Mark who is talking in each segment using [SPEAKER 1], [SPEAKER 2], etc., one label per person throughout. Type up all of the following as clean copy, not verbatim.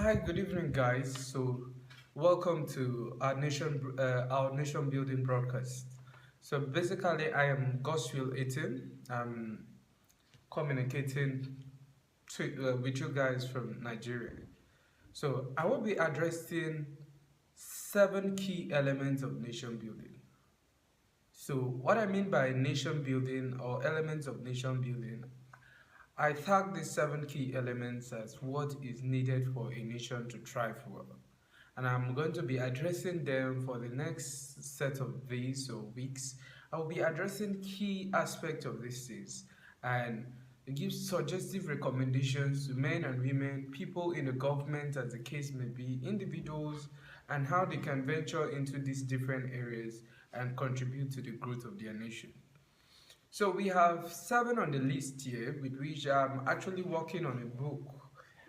[SPEAKER 1] Hi, good evening, guys. Welcome to our nation building broadcast. So, basically, I am Goswill Eaton. I'm communicating with you guys from Nigeria. So, I will be addressing 7 key elements of nation building. So, what I mean by nation building or elements of nation building, I tag these 7 key elements as what is needed for a nation to thrive well. And I'm going to be addressing them for the next set of days or weeks. I will be addressing key aspects of these things and give suggestive recommendations to men and women, people in the government, as the case may be, individuals, and how they can venture into these different areas and contribute to the growth of their nation. So we have 7 on the list here, with which I'm actually working on a book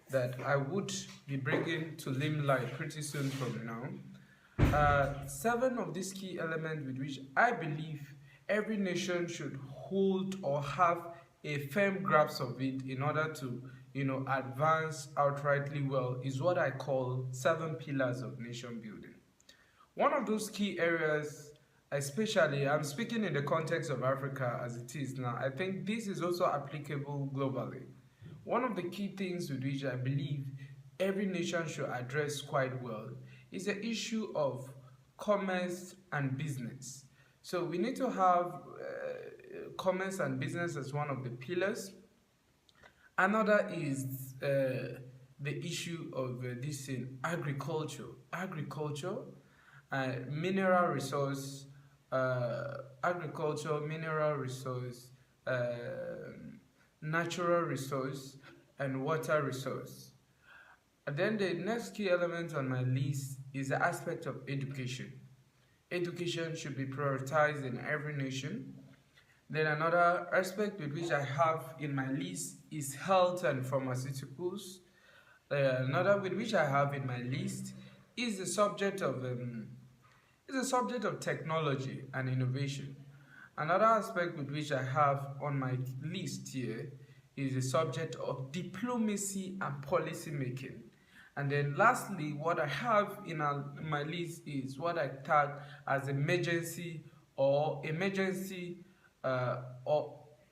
[SPEAKER 1] that I would be bringing to limelight pretty soon from now. 7 of these key elements with which I believe every nation should hold or have a firm grasp of it in order to, advance outrightly well is what I call 7 pillars of nation building. One of those key areas, especially, I'm speaking in the context of Africa as it is now, I think this is also applicable globally. One of the key things with which I believe every nation should address quite well is the issue of commerce and business. So we need to have commerce and business as one of the pillars. Another is the issue of this in agriculture, mineral resource, agriculture, mineral resource, natural resource, and water resource. And then the next key element on my list is the aspect of education. Education should be prioritized in every nation. Then another aspect with which I have in my list is health and pharmaceuticals. Another with which I have in my list is the subject of technology and innovation. Another aspect with which I have on my list here is the subject of diplomacy and policy making. And then lastly, what I have in my list is what I tag as emergency or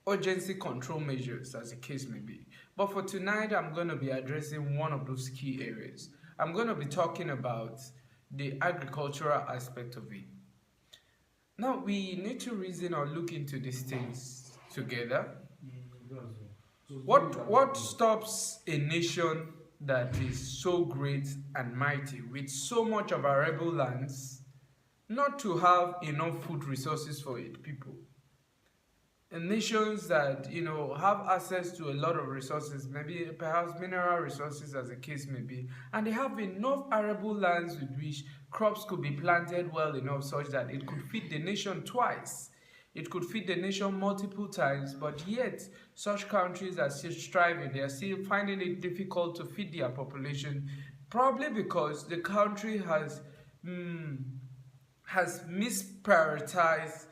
[SPEAKER 1] urgency control measures, as the case may be. But for tonight, I'm going to be addressing one of those key areas. I'm going to be talking about the agricultural aspect of it. Now, we need to reason or look into these things together. What stops a nation that is so great and mighty with so much of arable lands not to have enough food resources for its people? And nations that have access to a lot of resources, maybe perhaps mineral resources as the case may be, and they have enough arable lands with which crops could be planted well enough such that it could feed the nation twice. It could feed the nation multiple times, but yet such countries are still striving. They are still finding it difficult to feed their population, probably because the country has misprioritized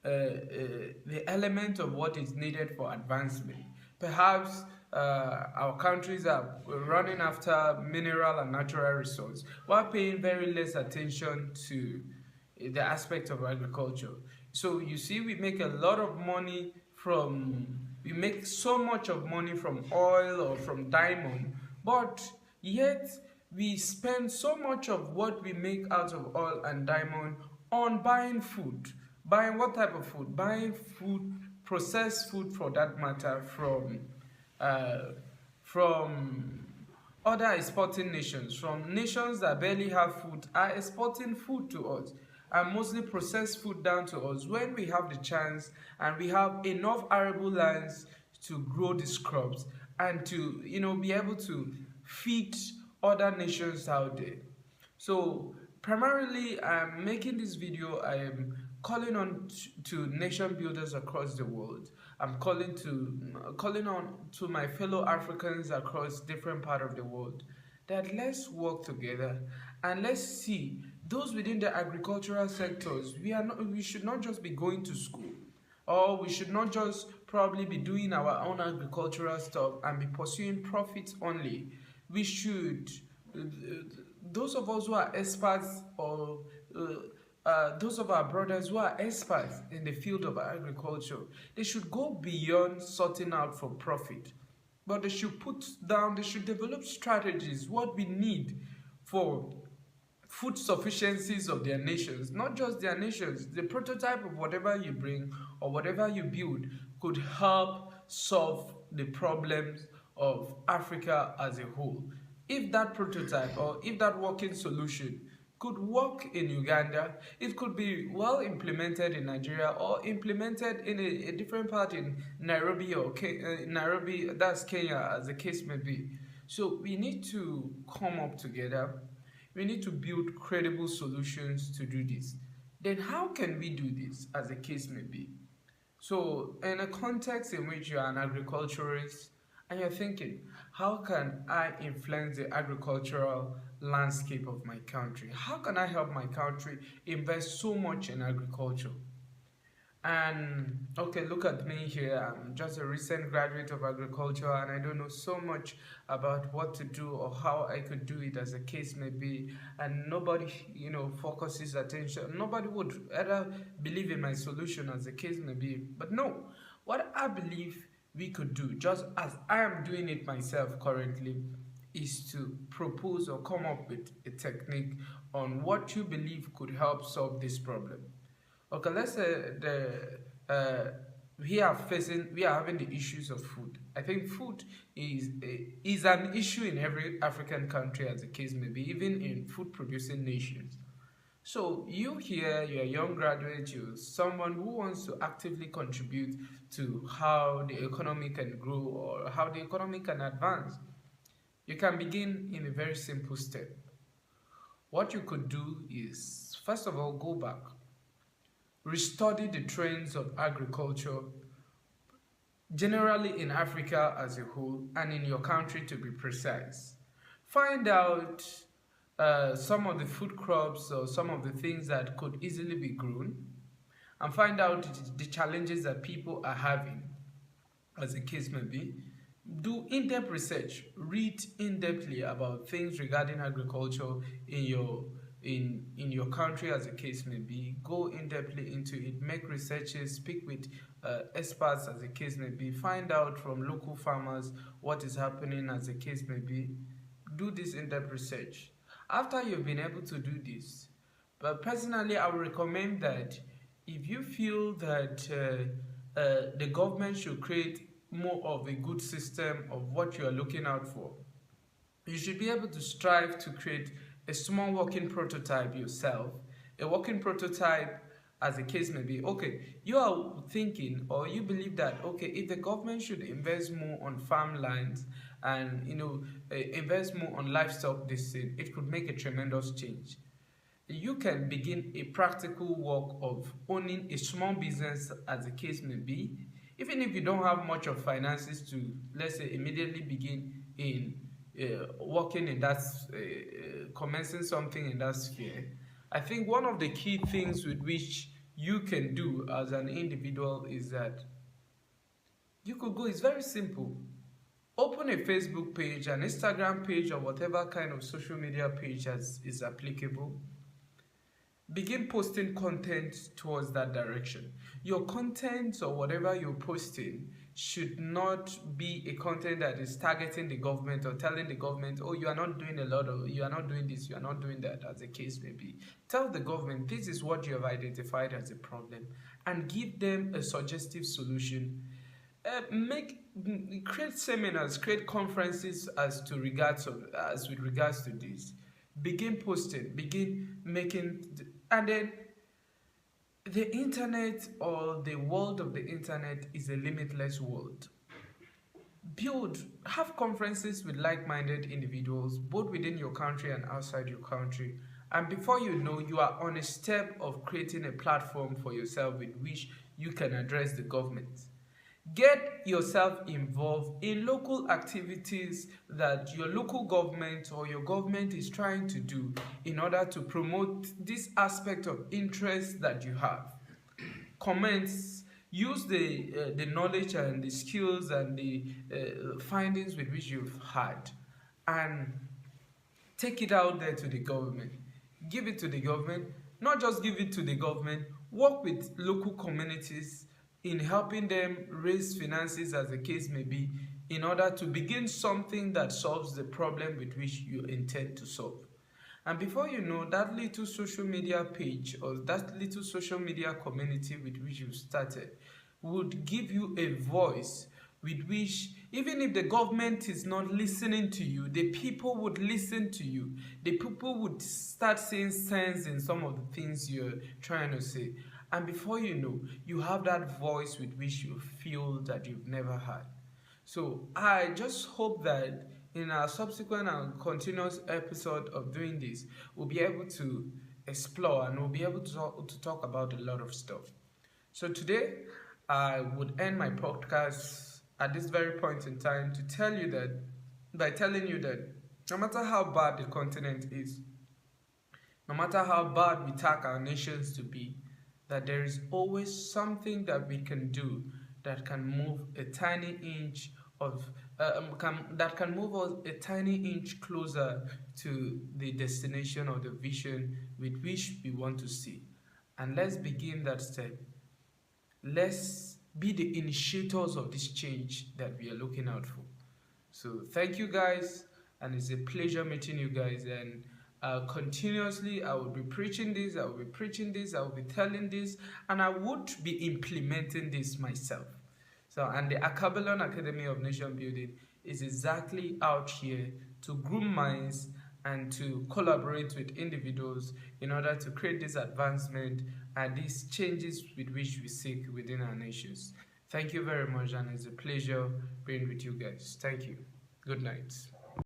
[SPEAKER 1] the element of what is needed for advancement. Perhaps our countries are running after mineral and natural resources while paying very less attention to the aspect of agriculture. So you see, we make so much of money from oil or from diamond, but yet we spend so much of what we make out of oil and diamond on buying food. Buying what type of food? Buying food, processed food for that matter, from other exporting nations, from nations that barely have food, are exporting food to us, and mostly processed food down to us when we have the chance and we have enough arable lands to grow these crops and to be able to feed other nations out there. So primarily, I'm making this video. I am calling on to nation builders across the world. I'm calling on to my fellow Africans across different part of the world that let's work together and let's see those within the agricultural sectors. We should not just be going to school, or we should not just probably be doing our own agricultural stuff and be pursuing profits only. We should those of us who are experts, or those of our brothers who are experts in the field of agriculture, they should go beyond sorting out for profit, but they should develop strategies, what we need for food sufficiencies of their nations, not just their nations. The prototype of whatever you bring or whatever you build could help solve the problems of Africa as a whole. If that prototype or if that working solution could work in Uganda, it could be well implemented in Nigeria or implemented in a different part in Nairobi or Nairobi, that's Kenya, as the case may be. So we need to come up together. We need to build credible solutions to do this. Then how can we do this, as the case may be? So in a context in which you are an agriculturist and you're thinking, how can I influence the agricultural landscape of my country? How can I help my country invest so much in agriculture? And okay, look at me here. I'm just a recent graduate of agriculture and I don't know so much about what to do or how I could do it, as the case may be. And nobody, focuses attention. Nobody would ever believe in my solution, as the case may be. But no, what I believe we could do, just as I am doing it myself currently, is to propose or come up with a technique on what you believe could help solve this problem. Okay, let's say we are having the issues of food. I think food is an issue in every African country, as the case may be, even in food producing nations. So you here, you're a young graduate, you're someone who wants to actively contribute to how the economy can grow or how the economy can advance. You can begin in a very simple step. What you could do is, first of all, go back. Restudy the trends of agriculture, generally in Africa as a whole, and in your country to be precise. Find out some of the food crops or some of the things that could easily be grown, and find out the challenges that people are having, as the case may be. Do in-depth research, read in-depthly about things regarding agriculture in your country, as the case may be. Go in-depthly into it, make researches, speak with experts, as the case may be. Find out from local farmers what is happening, as the case may be. Do this in-depth research. After you've been able to do this, but personally I would recommend that if you feel that the government should create more of a good system of what you are looking out for, you should be able to strive to create a small working prototype yourself. A working prototype, as the case may be. Okay, you are thinking or you believe that, okay, if the government should invest more on farmlands and invest more on livestock, it could make a tremendous change. You can begin a practical work of owning a small business, as the case may be, even if you don't have much of finances to, let's say, immediately begin in working in that, commencing something in that sphere. I think one of the key things with which you can do as an individual is that you could go, it's very simple. Open a Facebook page, an Instagram page, or whatever kind of social media page is applicable. Begin posting content towards that direction. Your content or whatever you're posting should not be a content that is targeting the government or telling the government, oh, you are not doing a lot of, you are not doing this, you are not doing that, as the case may be. Tell the government this is what you have identified as a problem and give them a suggestive solution. Create seminars, create conferences as with regards to this. Begin posting, begin making, and then the internet or the world of the internet is a limitless world. Have conferences with like-minded individuals, both within your country and outside your country. And before you know, you are on a step of creating a platform for yourself with which you can address the government. Get yourself involved in local activities that your local government or your government is trying to do in order to promote this aspect of interest that you have. Comments, use the knowledge and the skills and the findings with which you've had, and take it out there to the government. Give it to the government. Not just give it to the government, work with local communities in helping them raise finances, as the case may be, in order to begin something that solves the problem with which you intend to solve. And before you know, that little social media page or that little social media community with which you started would give you a voice with which, even if the government is not listening to you, the people would listen to you. The people would start seeing sense in some of the things you're trying to say. And before you know, you have that voice with which you feel that you've never had. So I just hope that in our subsequent and continuous episode of doing this, we'll be able to explore and we'll be able to talk about a lot of stuff. So today, I would end my podcast at this very point in time to tell you that, by telling you that no matter how bad the continent is, no matter how bad we take our nations to be, that there is always something that we can do that can move a tiny inch of that can move us a tiny inch closer to the destination or the vision with which we want to see. And let's begin that step. Let's be the initiators of this change that we are looking out for. So thank you guys, and it's a pleasure meeting you guys. And continuously, I will be preaching this, I will be preaching this, I will be telling this, and I would be implementing this myself. So, and the Alkebulan Academy of Nation Building is exactly out here to groom minds and to collaborate with individuals in order to create this advancement and these changes with which we seek within our nations. Thank you very much, and it's a pleasure being with you guys. Thank you. Good night.